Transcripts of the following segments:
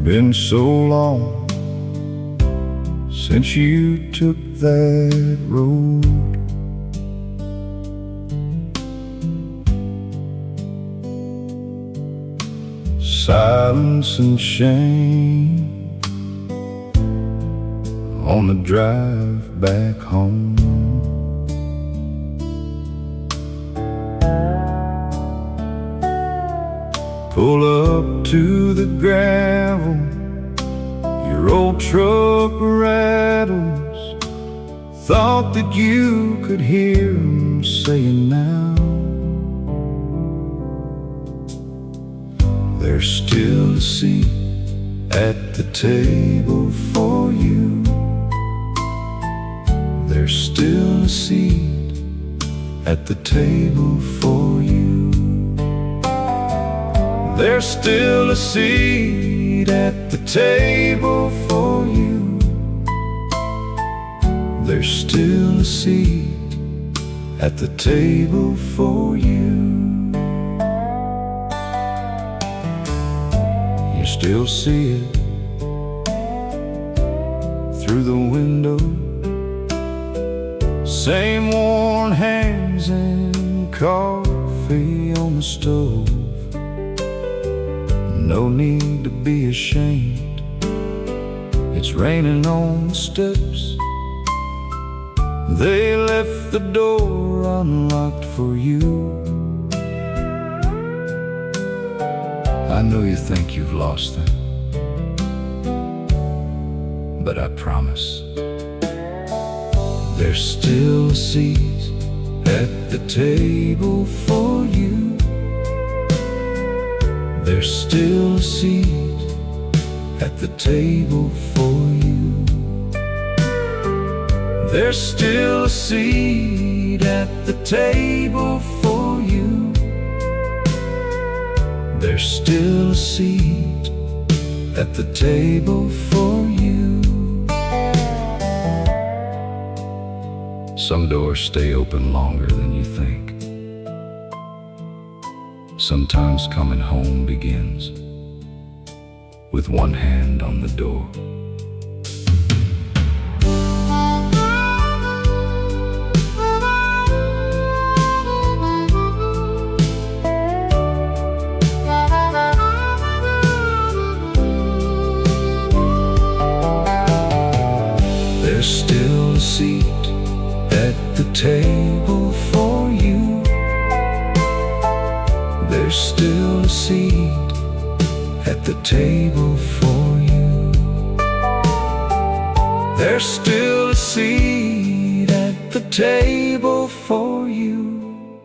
Been so long since you took that road. Silence and shame on the drive back home. Pull up to the gravel, your old truck rattles. Thought that you could hear him saying now, there's still a seat at the table for you. There's still a seat at the table for you. There's still a seat at the table for you. There's still a seat at the table for you. You still see it through the window, same worn hands and coffee on the stove. No need to be ashamed, it's raining on the steps. They left the door unlocked for you. I know you think you've lost them, but I promise there's still a seat at the table for you. There's still a seat at the table for you. There's still a seat at the table for you. There's still a seat at the table for you. Some doors stay open longer than you think. Sometimes coming home begins with one hand on the door. There's still a seat at the table for you. There's still a seat at the table for you. There's still a seat at the table for you.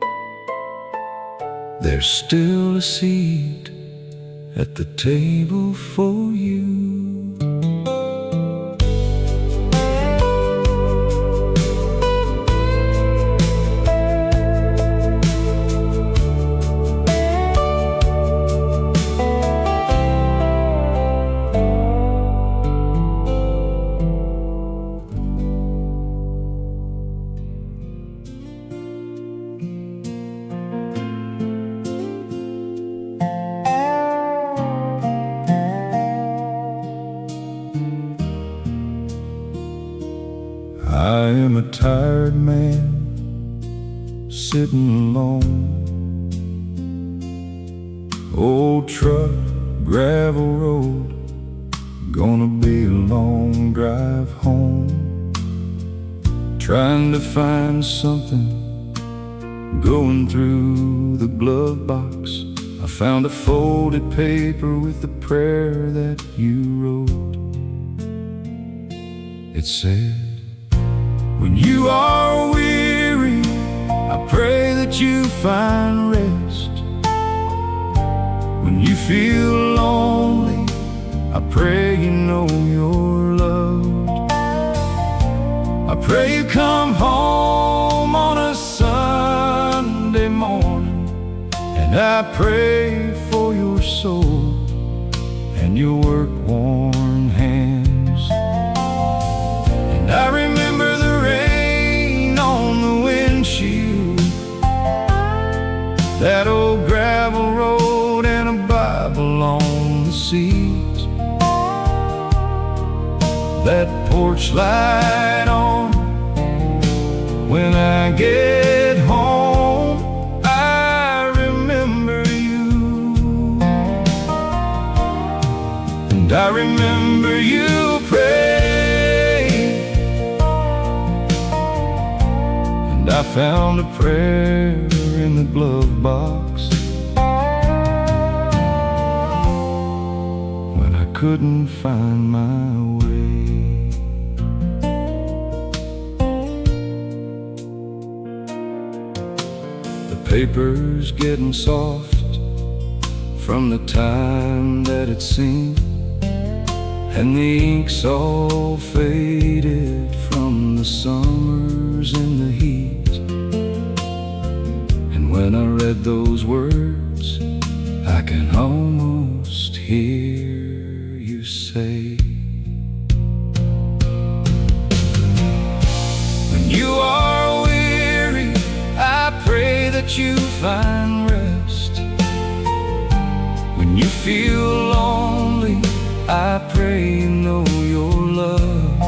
There's still a seat at the table for you. I am a tired man sitting alone. Old truck, gravel road, gonna be a long drive home. Trying to find something, going through the glove box. I found a folded paper with the prayer that you wrote. It said, when you are weary, I pray that you find rest. When you feel lonely, I pray you know you're loved. I pray you come home on a Sunday morning, and I pray for your soul and your work-worn hands. And I remember the rain on the windshield, that old gravel road, and a Bible on the seat. that porch light on. When I get home, I remember you, and I remember you pray, and I found a prayer in the glove box when I couldn't find my way. The paper's getting soft from the time that it seemed, and the ink's all faded from the summers in the heat. And when I read those words, I can almost hear you say, when you are weary, I pray that you find rest. When you feel lonely, I pray you know you're loved.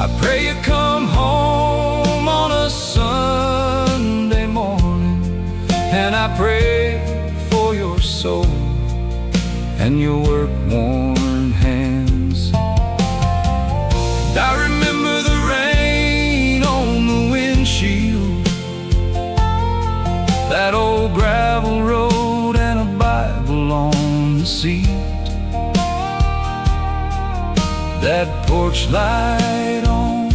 I pray you come home on a Sunday morning, and I pray for your soul and your work-worn hands. And I remember the rain on the windshield, that old gravel road, and a Bible on the seat. That porch light on.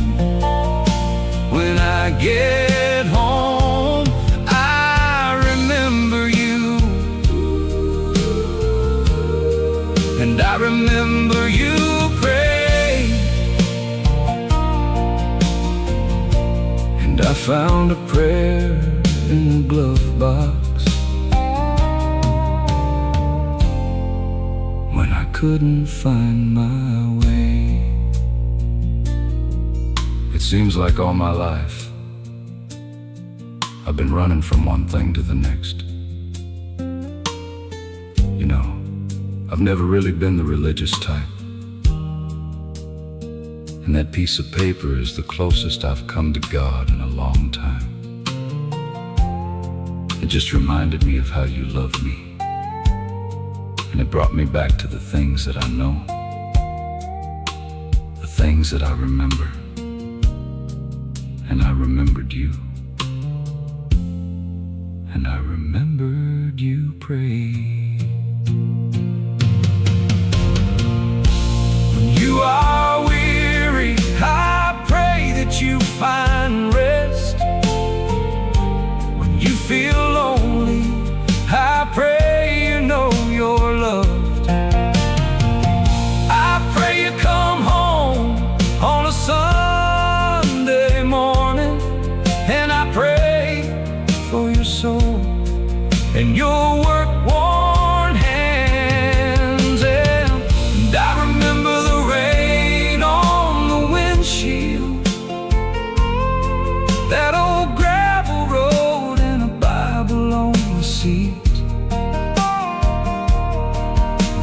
When I get home, I remember you, and I remember you pray, and I found a prayer in the glove box when I couldn't find my way. It seems like all my life I've been running from one thing to the next. You know, I've never really been the religious type, and that piece of paper is the closest I've come to God in a long time. It just reminded me of how you loved me, and it brought me back to the things that I know, the things that I remember. And I remembered you, and I remembered you pray. When you are weary, I pray that you find rest. When you feel lonely, I pray you know you're loved. I pray you come home on a Sunday morning, and I pray for your soul and your work-worn hands. And I remember the rain on the windshield, that old gravel road, and a Bible on the seat.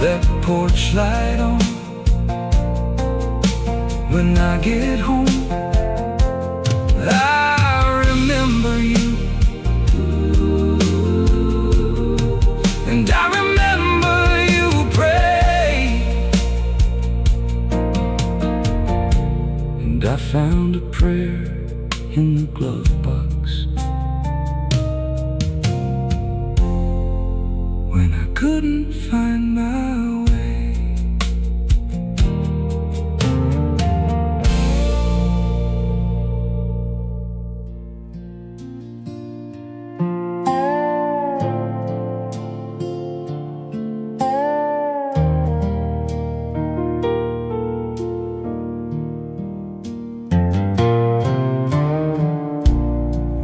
That porch light on. When I get home, I remember you, and I remember you pray, and I found a prayer in the glove box when I couldn't find my way.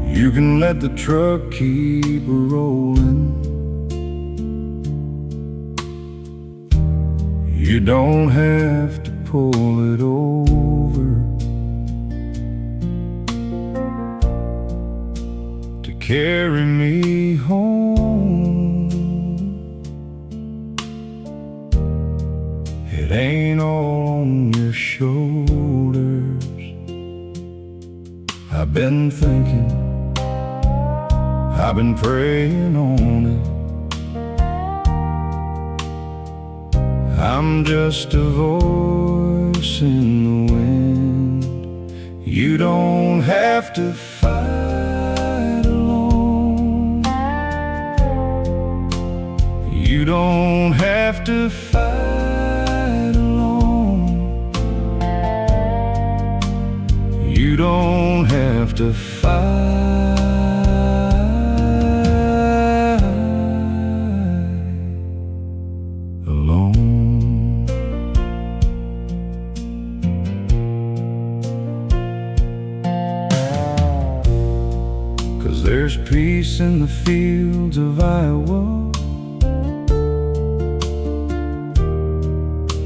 You can let the truck keep rolling. You don't have to pull it over to carry me home. It ain't all on your shoulders. I've been thinking, I've been praying on it. I'm just a voice in the wind. You don't have to fight alone. You don't have to fight alone. You don't have to fight alone. 'Cause there's peace in the fields of Iowa,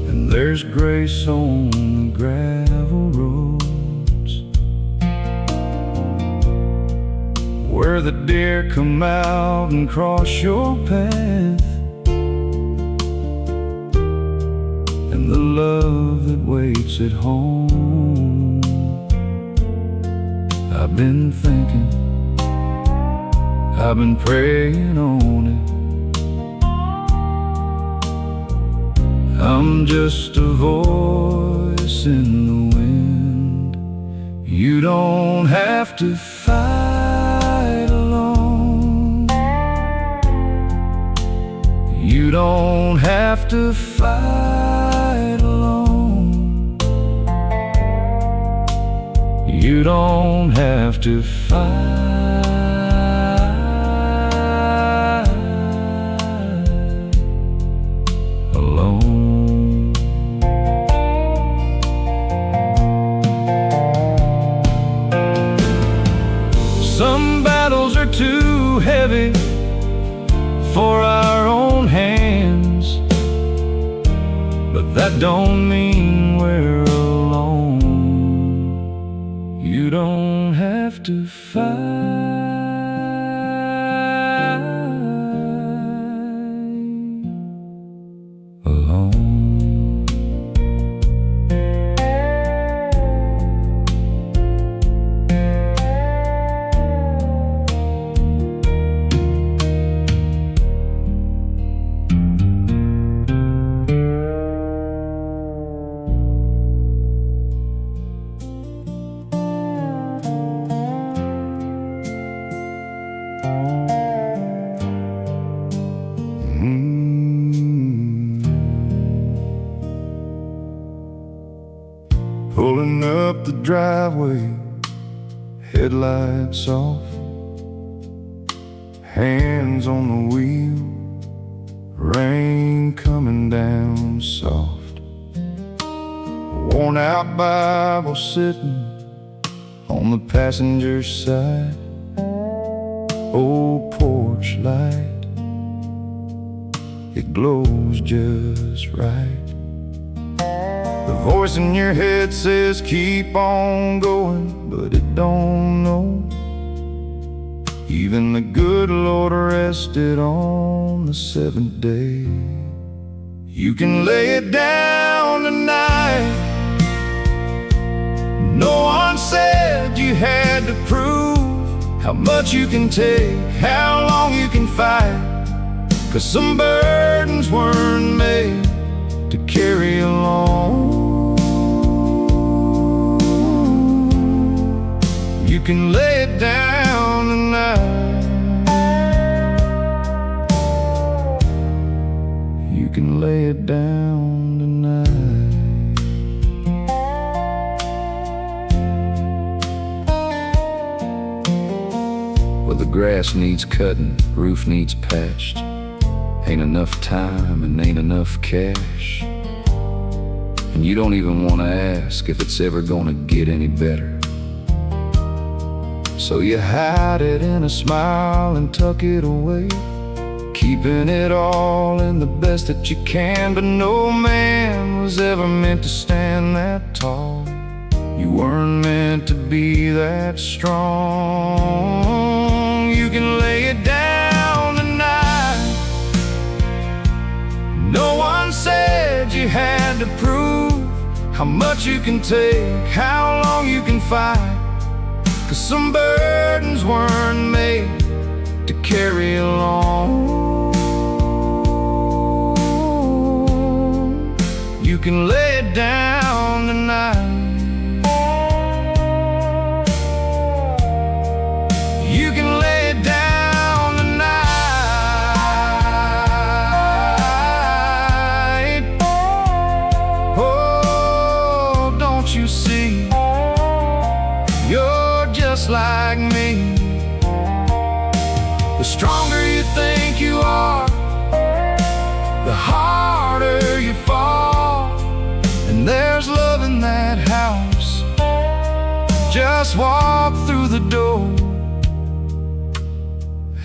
and there's grace on the gravel roads, where the deer come out and cross your path, and the love that waits at home. I've been thinking, I've been praying on it. I'm just a voice in the wind. You don't have to fight alone. You don't have to fight alone. You don't have to fight alone. Some battles are too heavy for our own hands, but that don't mean we're alone. You don't have to fight alone. Pulling up the driveway, headlights off, hands on the wheel, rain coming down soft. A worn out Bible sitting on the passenger side, old porch light, it glows just right. The voice in your head says keep on going, but it don't know. Even the good Lord rested on the seventh day. You can lay it down tonight. No one said you had to prove how much you can take, how long you can fight. 'Cause some burdens weren't made to carry along. You can lay it down tonight. You can lay it down tonight. Well, the grass needs cutting, roof needs patched. Ain't enough time and ain't enough cash. And you don't even want to ask if it's ever gonna get any better. So you hide it in a smile and tuck it away, keeping it all in the best that you can. But no man was ever meant to stand that tall. You weren't meant to be that strong. You can lay it down tonight. No one said you had to prove how much you can take, how long you can fight. 'Cause some burdens weren't made to carry alone. You can lay it down tonight. You can lay it down tonight. Oh, don't you see? You're just like me. The stronger you think you are, the harder you fall. And there's love in that house. Just walk through the door.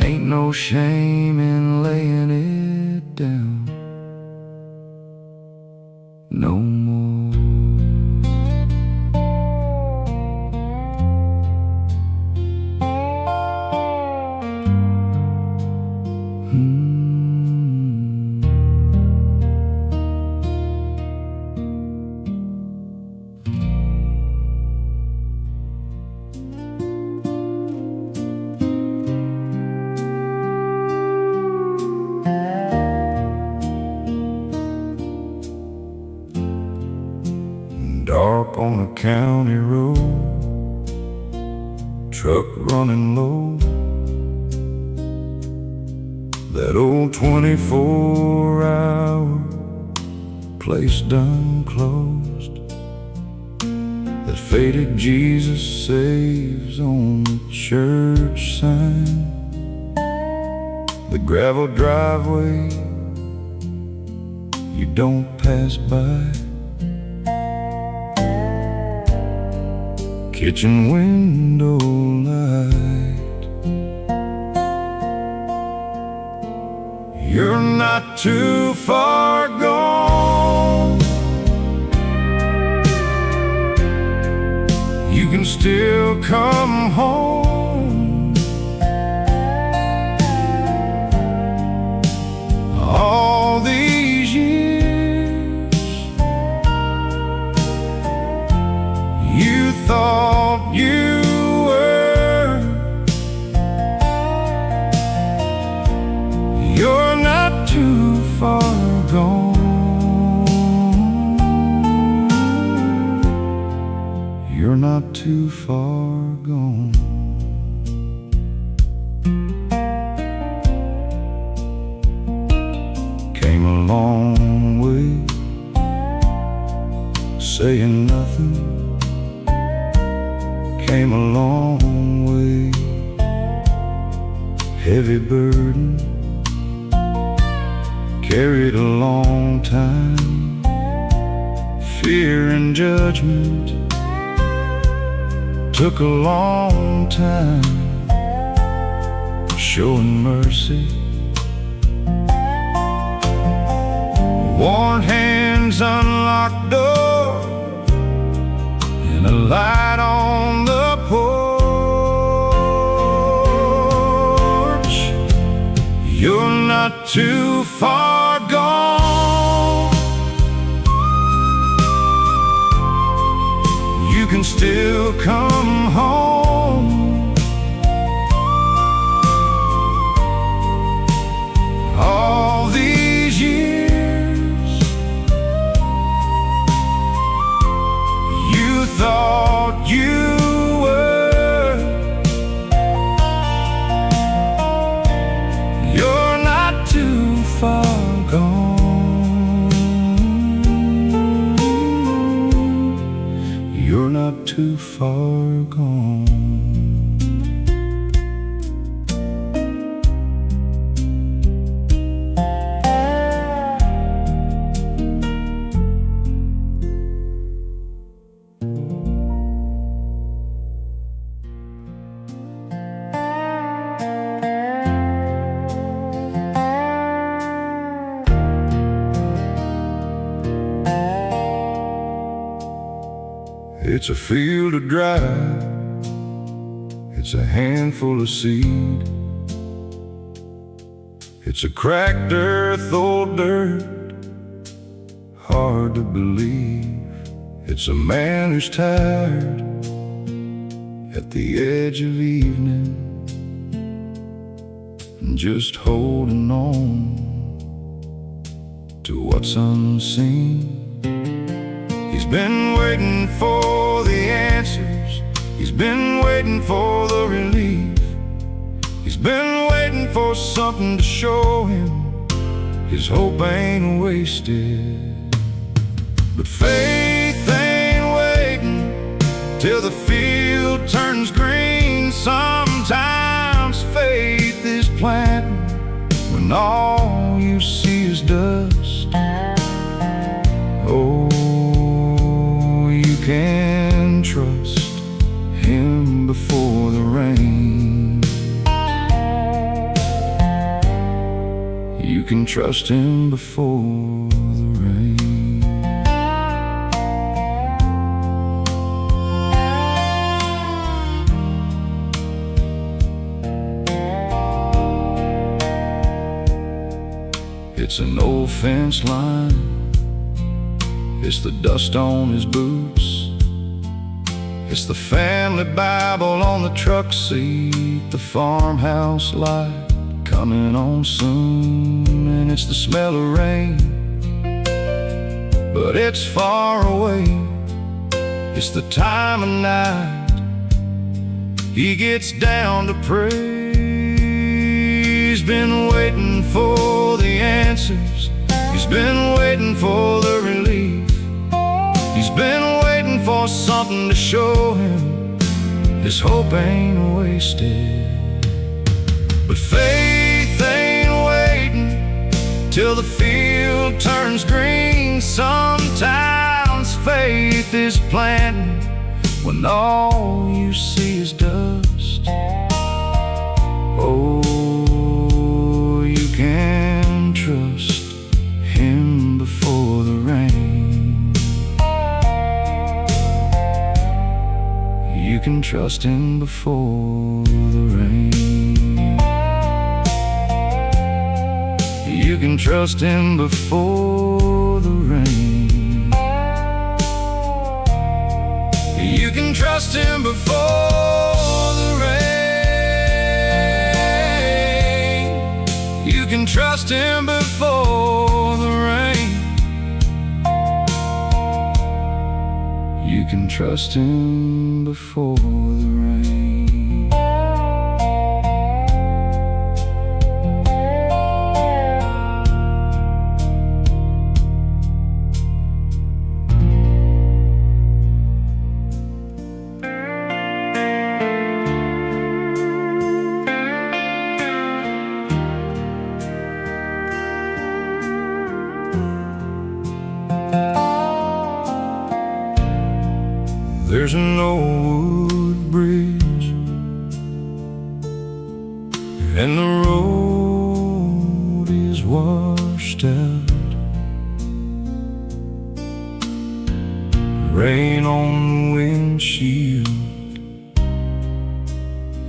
Ain't no shame in laying it down no more. Dark on a county road, truck running low. That old 24-hour place done closed. That faded Jesus saves on the church sign. The gravel driveway you don't pass by. Kitchen window light. You're not too far gone. You can still come home. All these years you thought you were. You're not too far gone. You're not too far gone. Came a long way, saying nothing. Came a long way, heavy burden, carried a long time. Fear and judgment took a long time. Showing mercy, worn hands unlocked doors, and a light on the porch. You're not too far gone. You can still come home. All these years you thought you were. You're not too far gone. You're not too far gone. It's a field of dry, it's a handful of seed. It's a cracked earth, old dirt, hard to believe. It's a man who's tired at the edge of evening and just holding on to what's unseen. He's been waiting for the answers. He's been waiting for the relief. He's been waiting for something to show him his hope ain't wasted. But faith ain't waiting till the field turns green. Sometimes faith is planting when all you see is dust. Oh, you can trust him before the rain. You can trust him before the rain. It's an old fence line. It's the dust on his boots. It's the family Bible on the truck seat, the farmhouse light coming on soon. And it's the smell of rain, but it's far away. It's the time of night he gets down to pray. He's been waiting for the answers. He's been waiting for the relief. He's been waiting for something to show him his hope ain't wasted. But faith ain't waiting till the field turns green. Sometimes faith is planting when all you see is dust. Oh, you can trust him before the rain. You can trust him before the rain. You can trust him before the rain. You can trust him before the rain. You can trust him before the rain. You can trust him before the rain. There's an old wood bridge, and the road is washed out. Rain on the windshield,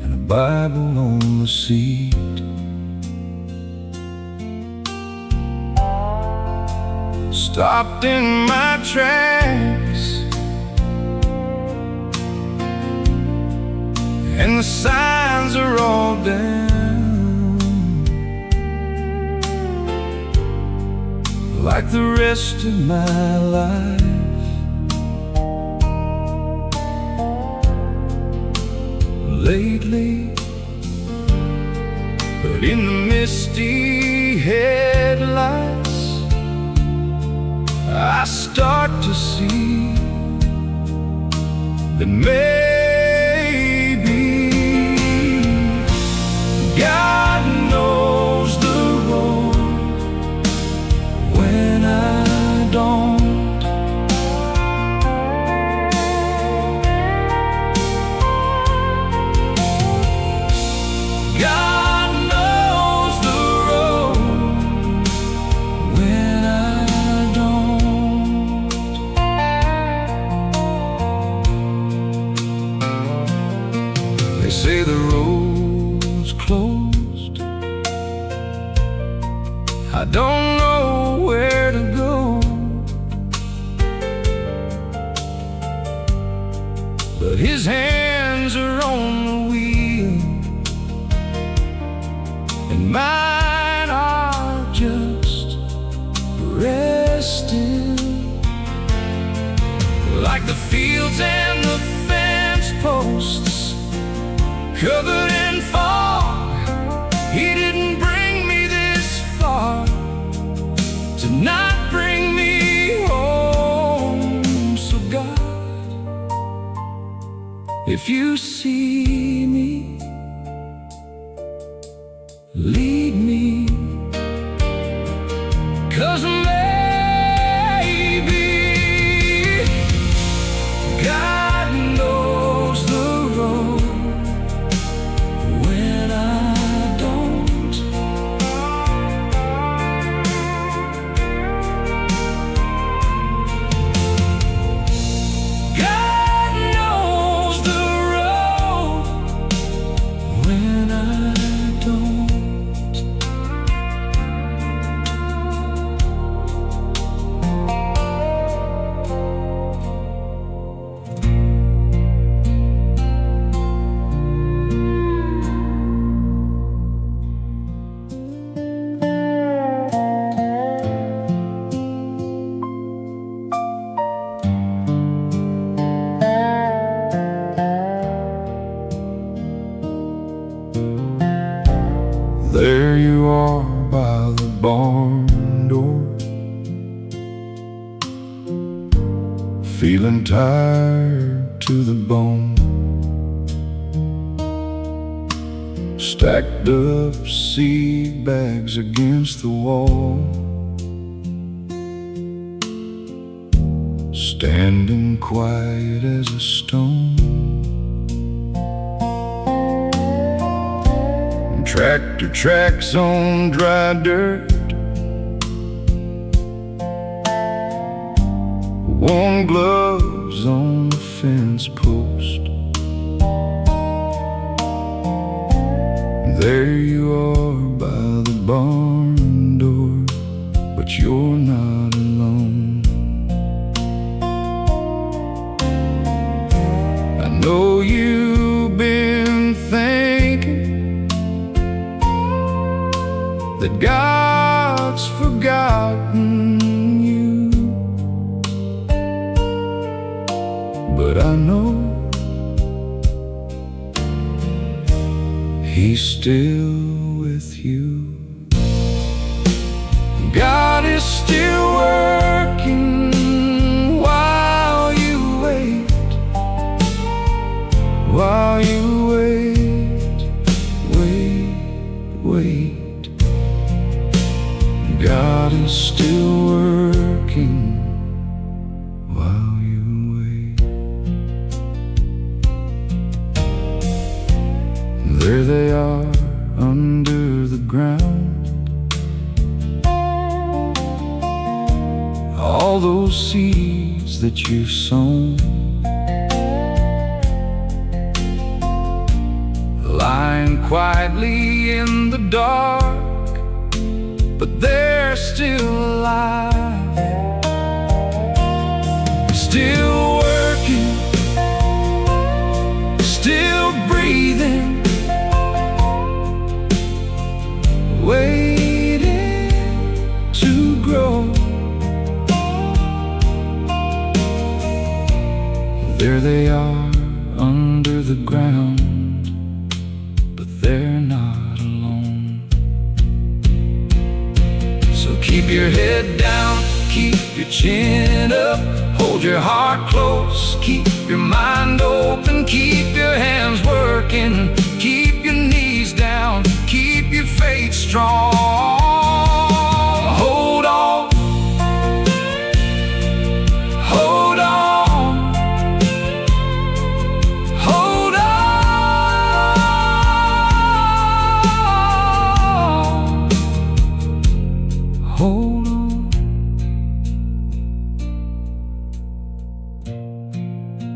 and a Bible on the seat. Stopped in my tracks, and the signs are all down, like the rest of my life. Lately, but in the misty headlights, I start to see that maybe God knows the road when I don't. God knows the road when I don't. is still, like the fields and the fence posts covered in fog. He didn't bring me this far to not bring me home. So God, if you see me, lead me, 'cause maybe God knows the road when I don't. God knows the road when I don't. There you are by the barn door, feeling tired to the bone, stacked up seed bags against the wall, standing quiet as a stone. Tractor tracks on dry dirt, warm gloves on the fence post. There you are by the barn door, but you're not alone. I know you've been thinking that God's forgotten you, but I know He's still with you. God is still working while you wait, while you wait, wait. God is still working while you wait. There they are under the ground, all those seeds that you've sown, lying quietly in the dark, but they're still alive, still working, still breathing, waiting to grow. There they are under the ground, but they're not alone. So keep your head down, keep your chin up, hold your heart close, keep your mind open, keep your hands working, keep your knees down, keep your faith strong. Hold on, hold on, hold on, hold on.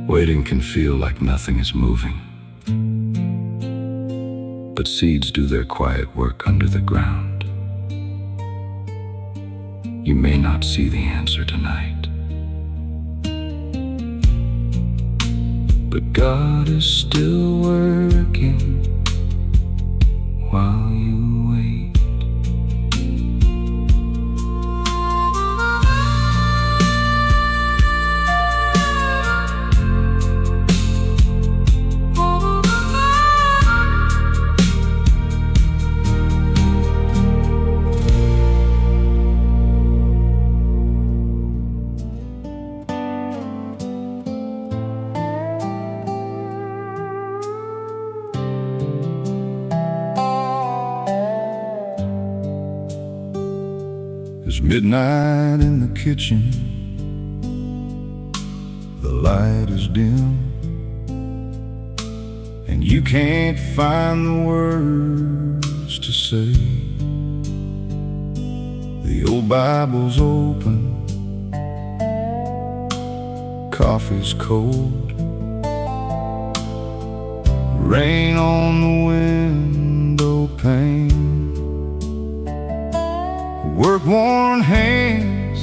Waiting can feel like nothing is moving, but seeds do their quiet work under the ground. You may not see the answer tonight, but God is still working while you wait. midnight in the kitchen. The light is dim, and you can't find the words to say. The old Bible's open, coffee's cold, rain on the window pane, work-worn hands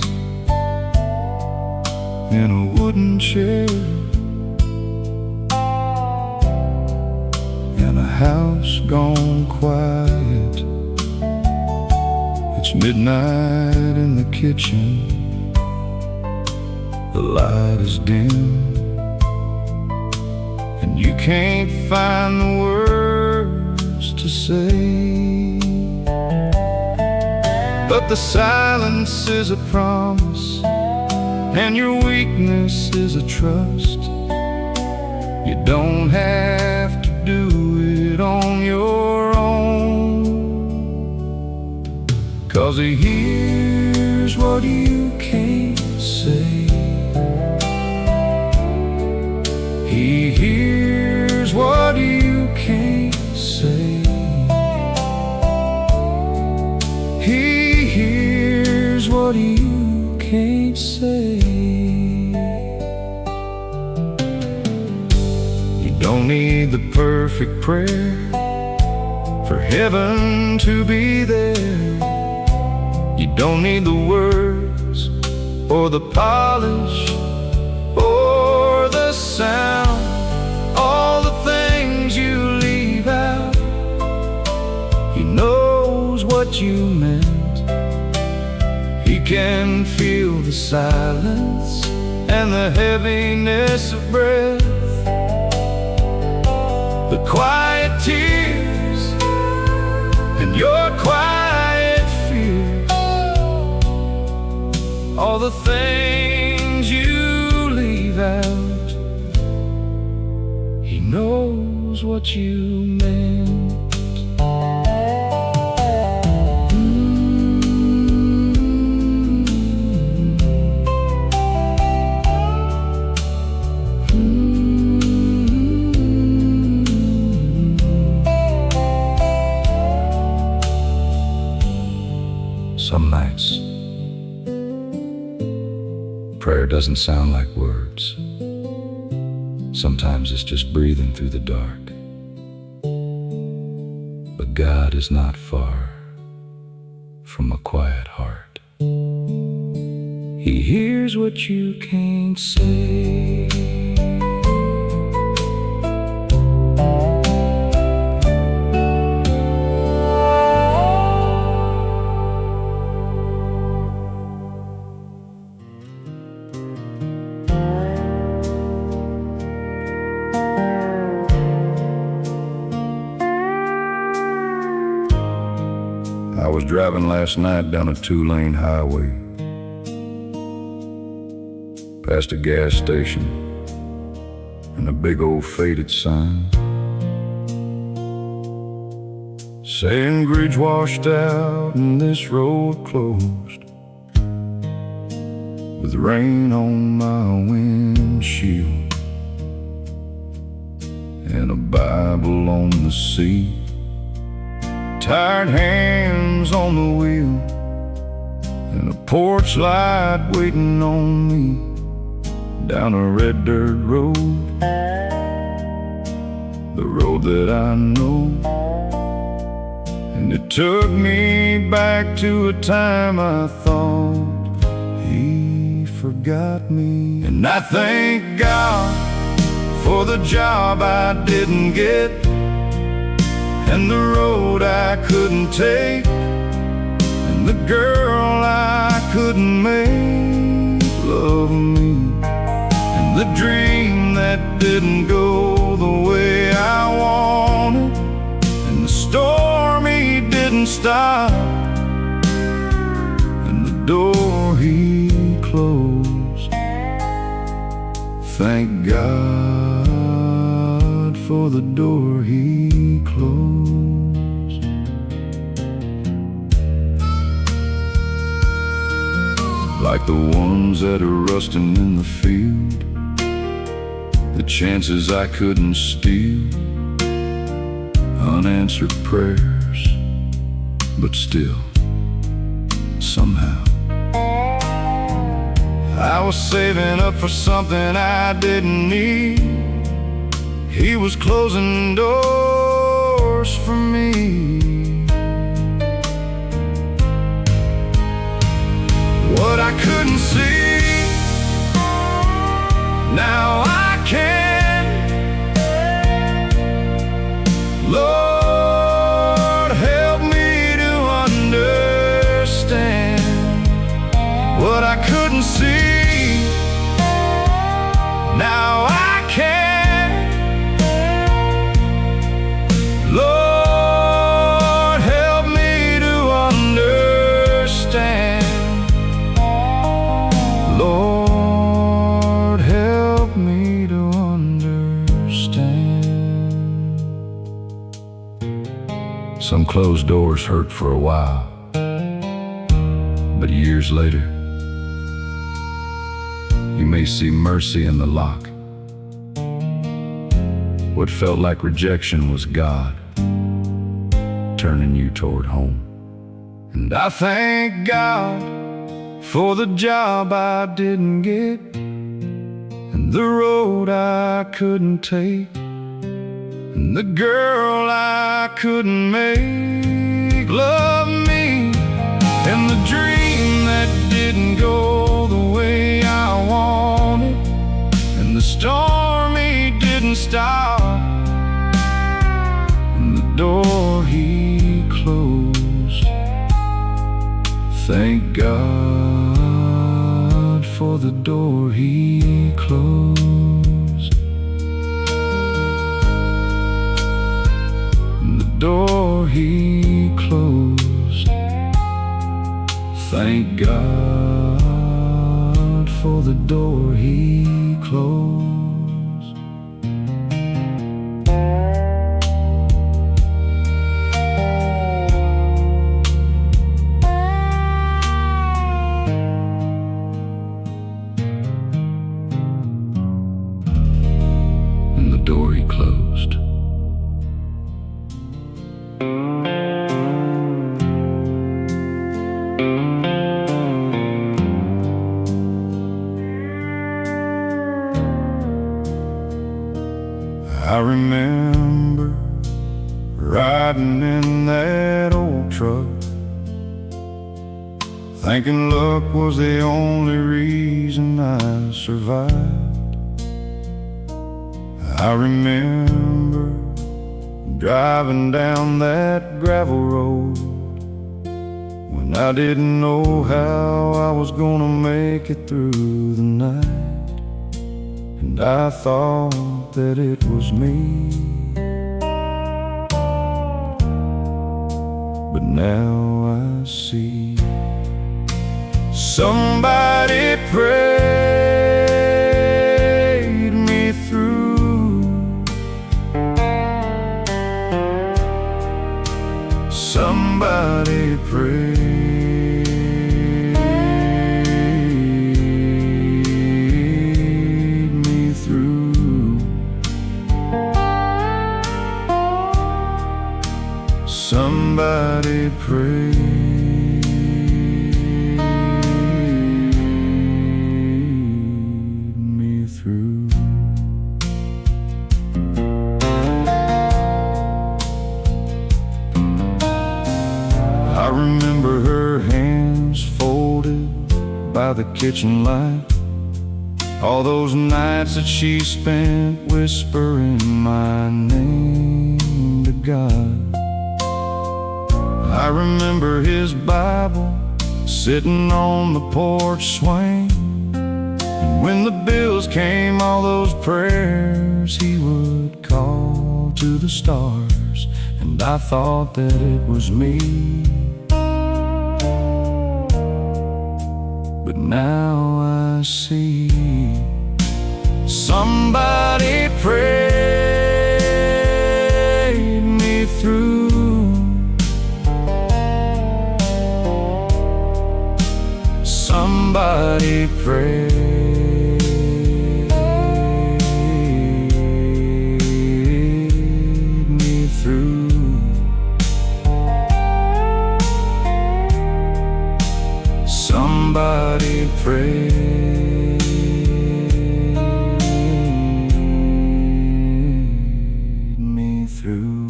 in a wooden chair, and a house gone quiet. It's midnight in the kitchen. The light is dim, and you can't find the words to say. But the silence is a promise, and your weakness is a trust. You don't have to do it on your own, 'cause He hears what you can't say. He hears what you can't say. He hears what you can't say. You don't need the perfect prayer for heaven to be there. You don't need the words or the polish or the sound, all the things you leave out. He knows what you meant. He can feel the silence and the heaviness of breath, the quiet tears and your quiet fears, all the things you leave out. He knows what you meant. Some nights, prayer doesn't sound like words. Sometimes it's just breathing through the dark. But God is not far from a quiet heart. He hears what you can't say. I was driving last night down a 2-lane highway, past a gas station and a big old faded sign saying bridge washed out and this road closed, with rain on my windshield and a Bible on the seat, tired hands on the wheel, and a porch light waiting on me down a red dirt road, the road that I know. And it took me back to a time I thought He forgot me. And I thank God for the job I didn't get, and the road I couldn't take, and the girl I couldn't make love me, and the dream that didn't go the way I wanted, and the storm He didn't stop, and the door He closed. Thank God for the door He closed. like the ones that are rusting in the field, the chances I couldn't steal, unanswered prayers, but still, somehow I was saving up for something I didn't need. He was closing doors for me. What I couldn't see, now I can. Lord, help me to understand what I couldn't see. Now I can. Lord, help me to understand. Lord, help me to understand. Some closed doors hurt for a while, but years later, you may see mercy in the lock. What felt like rejection was God turning you toward home. And I thank God for the job I didn't get, and the road I couldn't take, and the girl I couldn't make love me, and the dream that didn't go the way I wanted, and the storm he didn't stop, and the door he closed. Thank God for the door he closed, and the door he closed. Thank God for the door he closed. And the door he closed. I remember riding in that old truck, thinking luck was the only reason I survived. I remember driving down that gravel road when I didn't know how I was gonna make it through the night, and I thought that it was me. But now I see somebody prayed me through. Somebody prayed me through. Somebody prayed me through. I remember her hands folded by the kitchen light, all those nights that she spent whispering my name to God. I remember his Bible sitting on the porch swing, and when the bills came, all those prayers he would call to the stars, and I thought that it was me. But now I see somebody prayed me through. Somebody me through.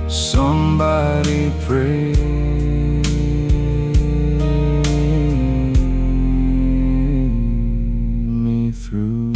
Somebody pray me through.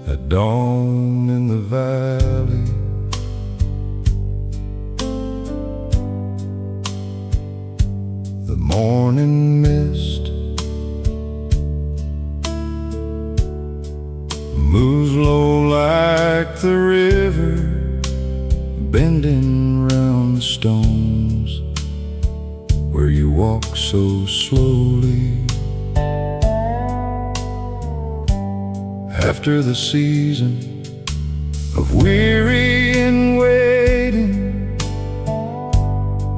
At dawn in the valley, the morning mist moves low like the river, bending round the stones where you walk so slowly. After the season of weary and waiting,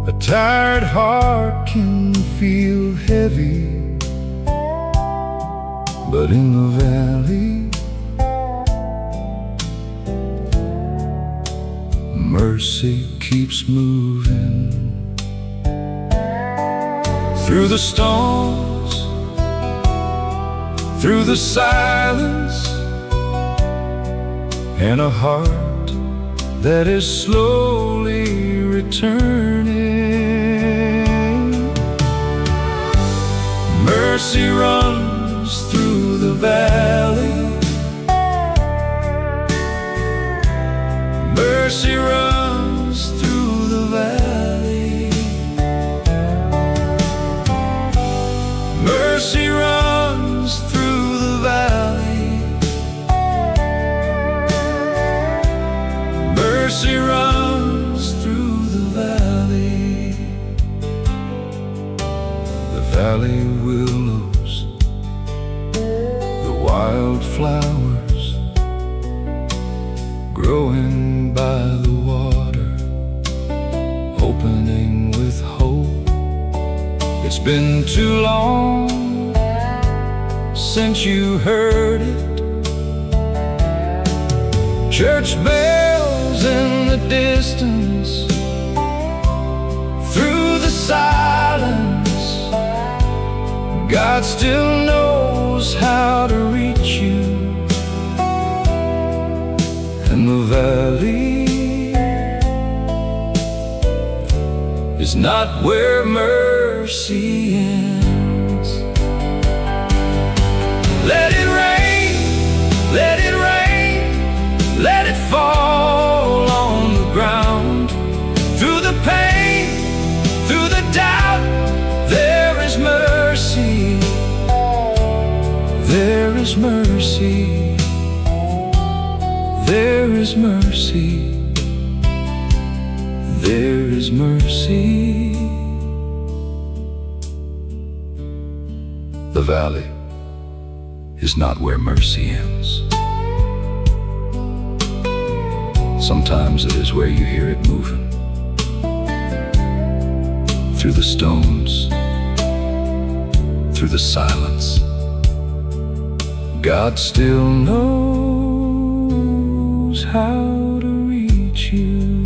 a tired heart can feel heavy, but in the valley, mercy keeps moving. Through the storms, through the silence, and a heart that is slowly returning. Mercy runs through the valley. Mercy runs through the valley. Mercy runs through the valley. Mercy runs through the valley. The valley willows, the wildflowers growing by the water, opening with hope. It's been too long since you heard it. Church bells in the distance, through the silence, God still knows how to reach you. And the valley is not where mercy ends. Let it rain, let it rain, let it fall on the ground. Through the pain, through the doubt, there is mercy. There is mercy. There is mercy. There is mercy. The valley is not where mercy ends. Sometimes it is where you hear it moving through the stones, through the silence. God still knows how to reach you.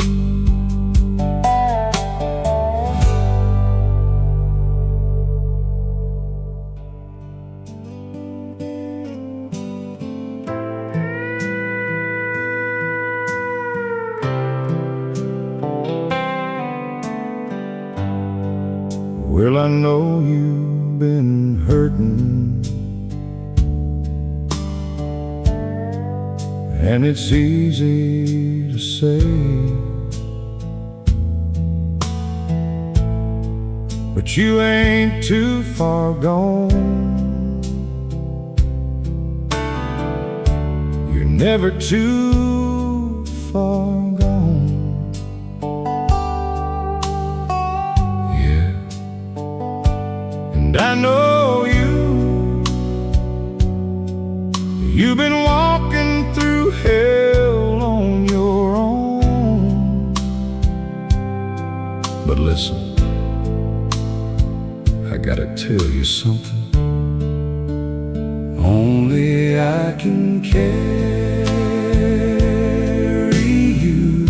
Well, I know you've been hurting, and it's easy to say, but you ain't too far gone. You're never too far gone. And I know you've been walking through hell on your own. But listen, I gotta tell you something. Only I can carry you.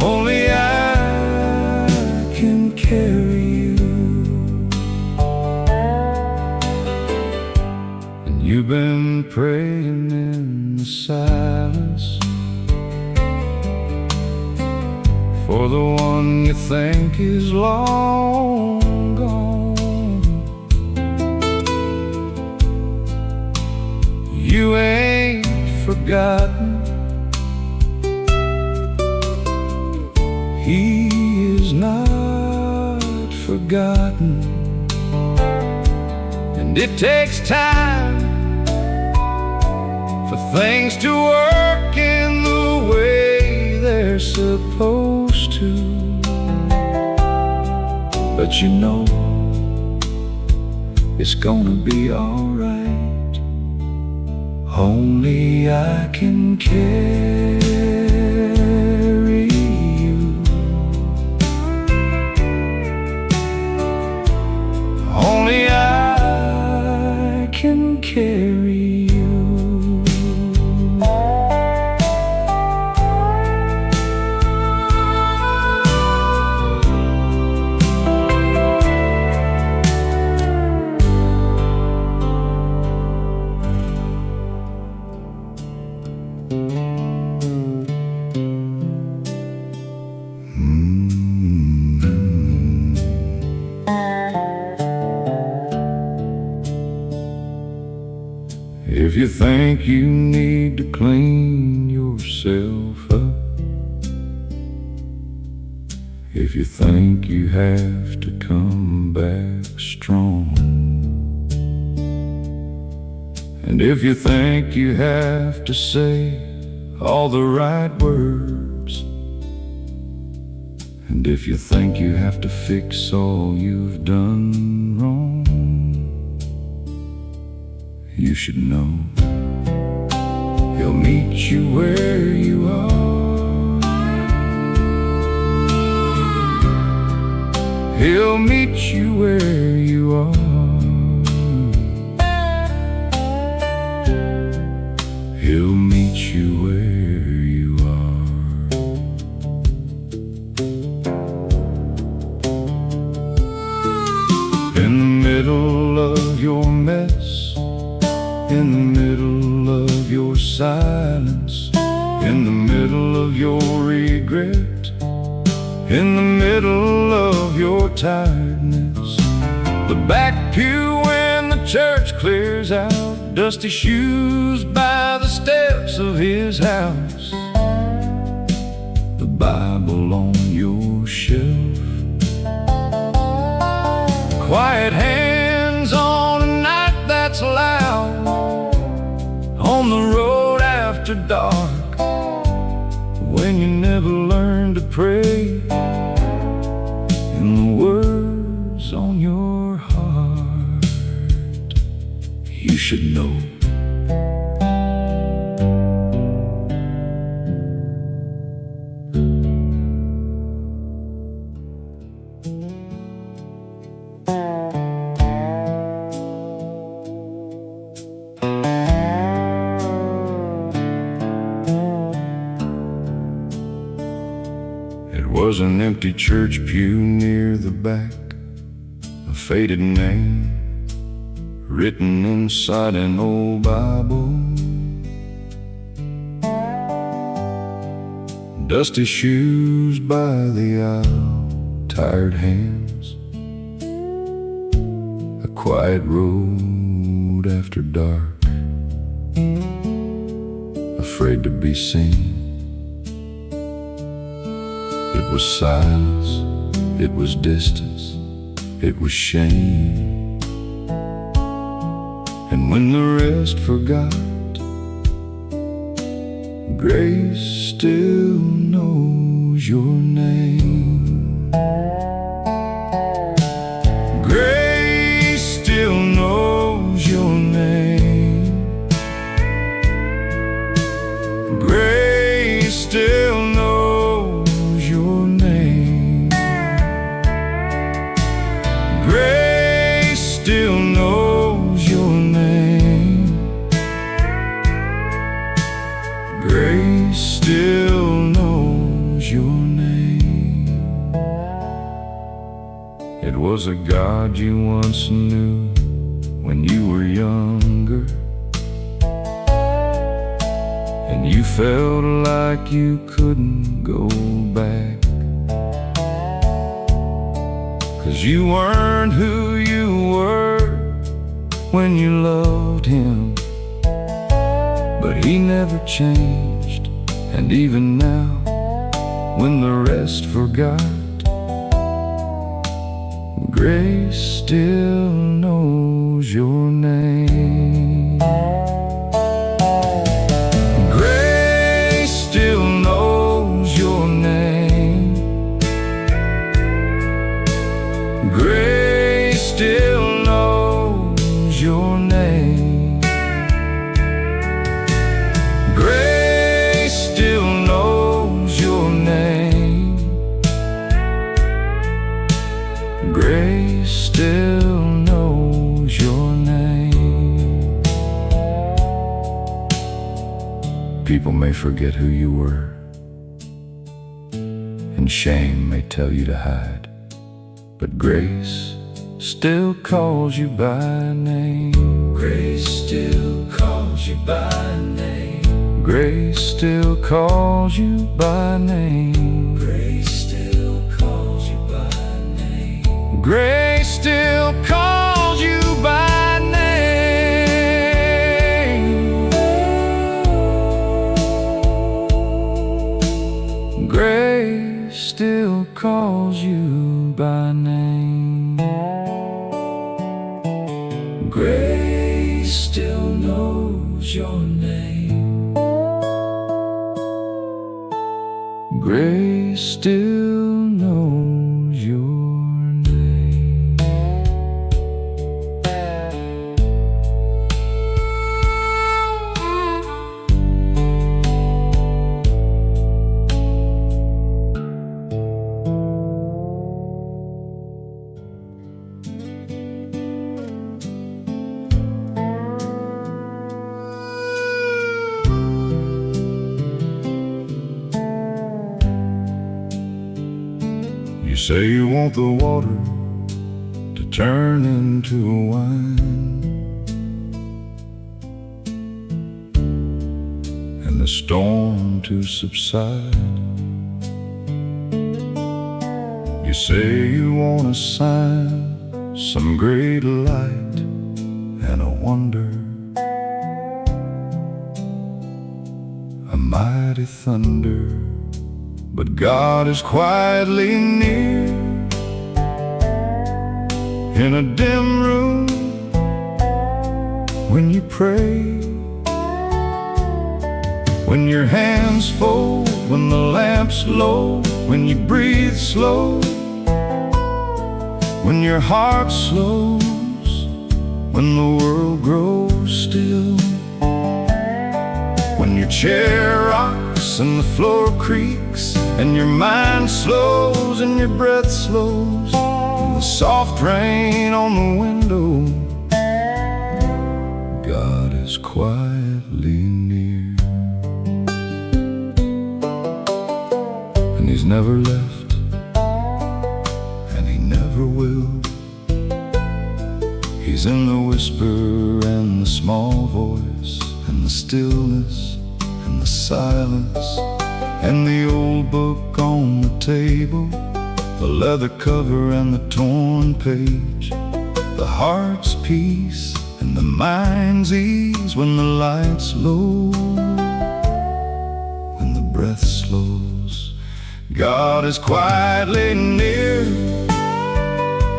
Only I can carry you. And you've been praying in the silence for the one you think is long gone. You ain't forgotten. He is not forgotten. And it takes time for things to work in the way they're supposed to. But you know it's gonna be alright. Only I can carry you. Only I can carry you. If you think you need to clean yourself up, if you think you have to come back strong, and if you think you have to say all the right words, and if you think you have to fix all you've done wrong, you should know He'll meet you where you are. He'll meet you where you are. He'll meet you where you are. In the middle of your mess, in the middle of your silence, in the middle of your regret, in the middle of your tiredness, the back pew when the church clears out, dusty shoes by the steps of His house, the Bible on your shelf, quiet hands on a night that's loud, on the road after dark, when you never learned to pray, in the words on your heart, you should know. It was an empty church pew near the back, a faded name written inside an old Bible, dusty shoes by the aisle, tired hands, a quiet road after dark, afraid to be seen. It was silence, it was distance, it was shame. And when the rest forgot, grace still knows your name. was a God you once knew when you were younger, and you felt like you couldn't go back, 'cause you weren't who you were when you loved Him. But He never changed, and even now, when the rest forgot, grace still knows your name. Grace still knows your name. Grace still knows your name. Grace still knows your name. Grace still knows your name. People may forget who you were, and shame may tell you to hide, but grace still calls you by name. Grace still calls you by name. Grace still calls you by name. Grace still calls you by name. Grace still calls you by name. Grace still calls you by name. Grace still knows your name. Grace still knows your name. You say you want the water to turn into wine, and the storm to subside. You say you want a sign, some great light and a wonder, a mighty thunder. But God is quietly near, in a dim room when you pray, when your hands fold, when the lamp's low, when you breathe slow, when your heart slows, when the world grows still, when your chair rocks and the floor creaks, and your mind slows and your breath slows, and the soft rain on the window. God is quietly near, and He's never left, and He never will. He's in the whisper and the small voice, and the stillness and the silence, and the old book on the table, the leather cover and the torn page, the heart's peace and the mind's ease, when the light's low, when the breath slows. God is quietly near,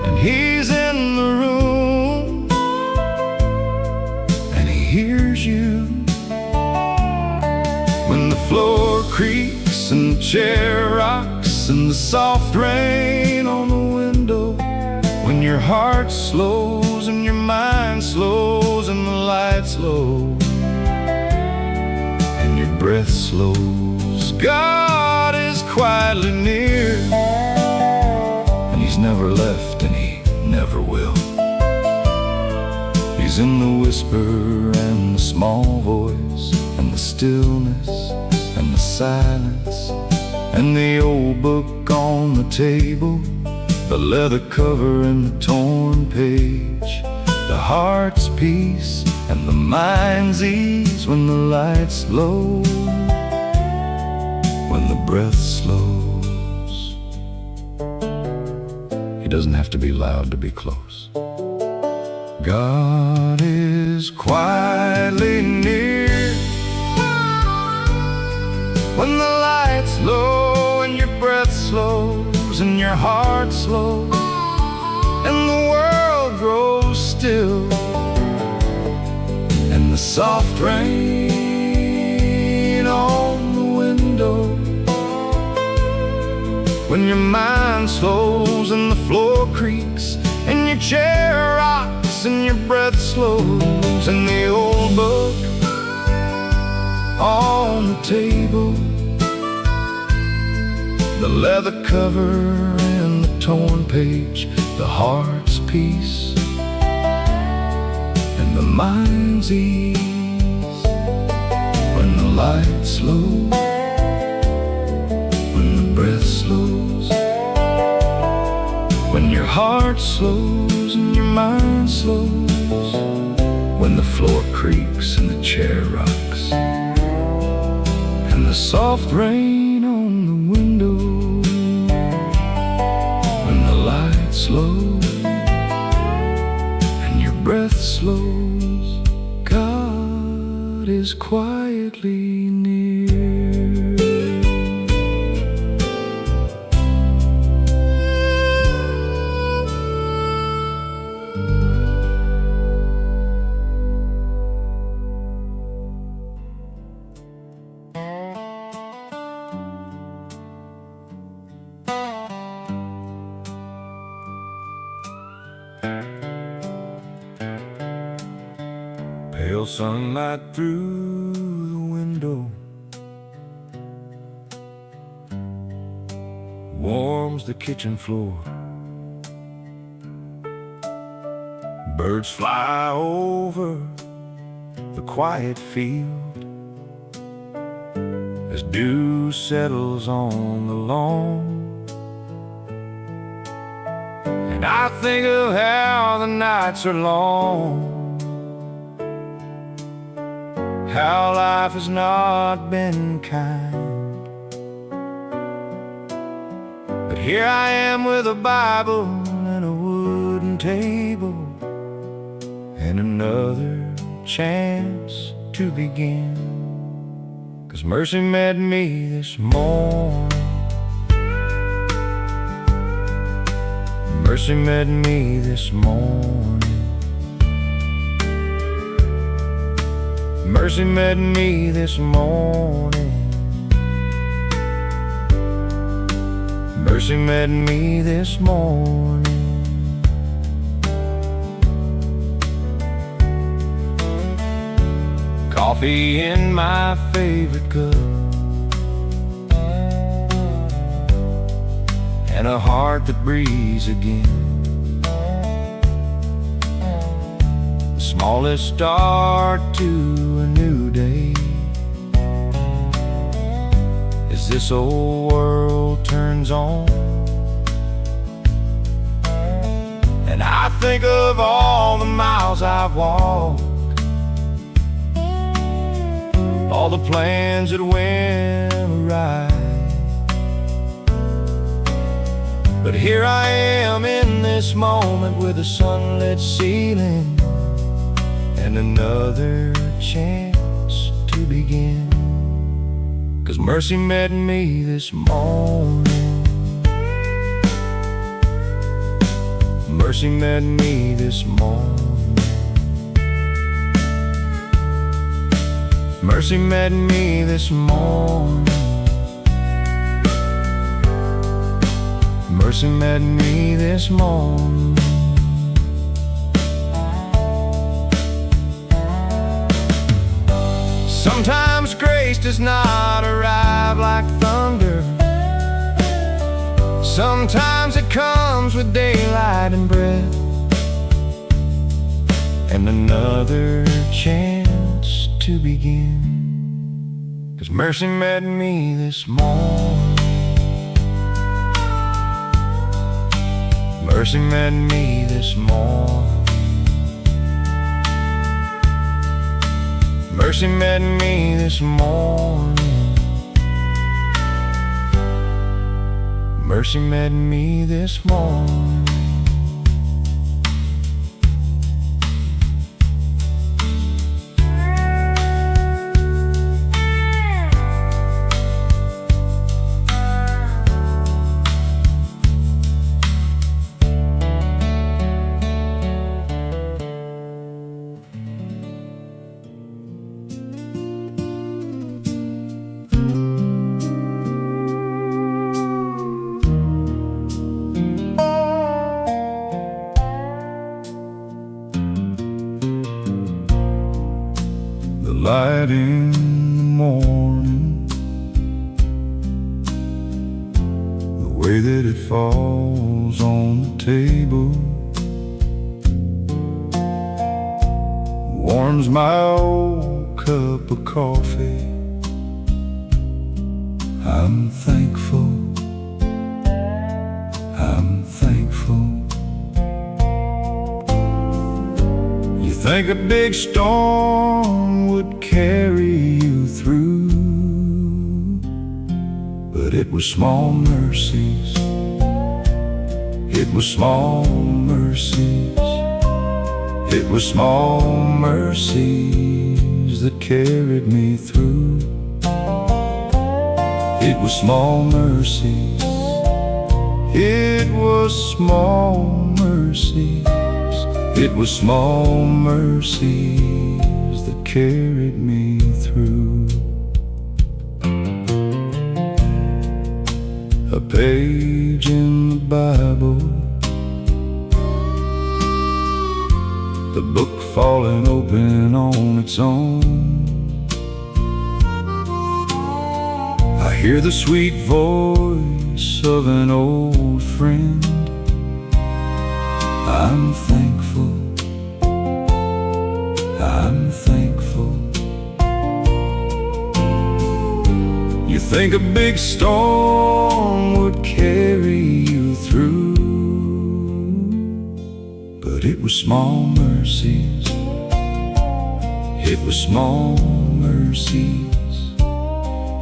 and He's in the room, and He hears you when the floor creaks and the chair rocks and the soft rain on the window, when your heart slows and your mind slows and the lights low and your breath slows. God is quietly near, and He's never left, and He never will. He's in the whisper and the small voice, and the stillness and the silence, and the old book on the table, the leather cover and the torn page, the heart's peace and the mind's ease. When the light's low, when the breath slows, he doesn't have to be loud to be close. God is quietly near when the light's low and your breath slows and your heart slows and the world grows still and the soft rain on the window. When your mind slows and the floor creaks and your chair rocks and your breath slows and the old book on the table, the leather cover and the torn page, the heart's peace and the mind's ease. When the light's low, when the breath slows, when your heart slows and your mind slows, when the floor creaks and the chair rocks and the soft rain on the window, when the lights slow and your breath slows, God is quietly near. Pale sunlight through the window warms the kitchen floor. Birds fly over the quiet field as dew settles on the lawn. And I think of how the nights are long, how life has not been kind. But here I am with a Bible and a wooden table and another chance to begin. 'Cause mercy met me this morning, mercy met me this morning, mercy met me this morning, mercy met me this morning. Coffee in my favorite cup and a heart that breathes again. The smallest start to a new day as this old world turns on. And I think of all the miles I've walked, all the plans that went awry. But here I am in this moment with a sunlit ceiling and another chance to begin. 'Cause mercy met me this morning, mercy met me this morning, mercy met me this morning, mercy met me this morning. Sometimes grace does not arrive like thunder, sometimes it comes with daylight and breath and another chance to begin. 'Cause mercy met me this morning, Mercy met me this morning. Mercy met me this morning. Mercy met me this morning. The light in the morning, the way that it falls on the table, warms my old cup of coffee. I'm thankful, I'm thankful. You think a big storm would carry you through, but it was small mercies. It was small mercies. It was small mercies that carried me through. It was small mercies. It was small mercies. It was small mercies that carried me through. A page in the Bible, the book falling open on its own. I hear the sweet voice of an old friend. I'm thankful, I'm thankful. You think a big storm would carry you through, but it was small mercies. It was small mercies.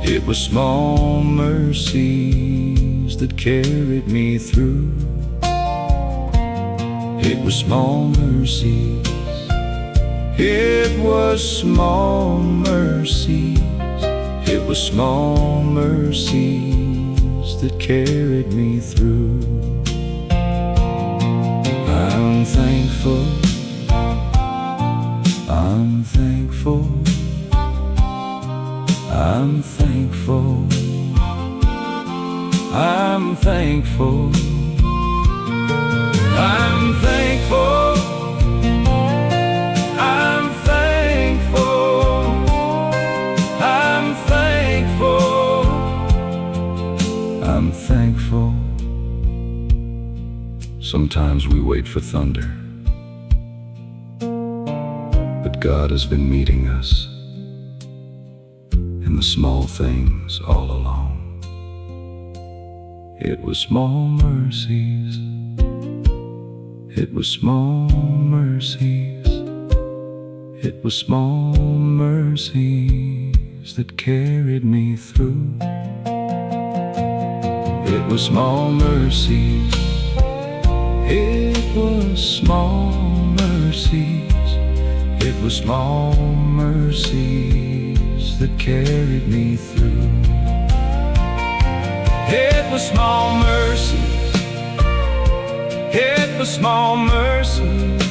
It was small mercies that carried me through. It was small mercies. It was small mercies. It was small mercies that carried me through. I'm thankful, I'm thankful, I'm thankful, I'm thankful, I'm thankful, I'm thankful, I'm thankful, I'm thankful. Sometimes we wait for thunder, but God has been meeting us in the small things all along. It was small mercies. It was small mercies. It was small mercies that carried me through. It was small mercies. It was small mercies. It was small mercies that carried me through. It was small mercies. It was small mercies.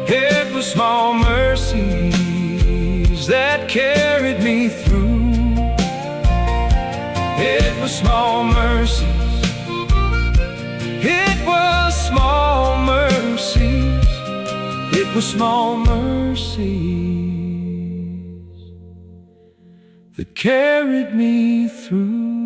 It was small mercies that carried me through. It was small mercies. It was small mercies. It was small mercies that carried me through.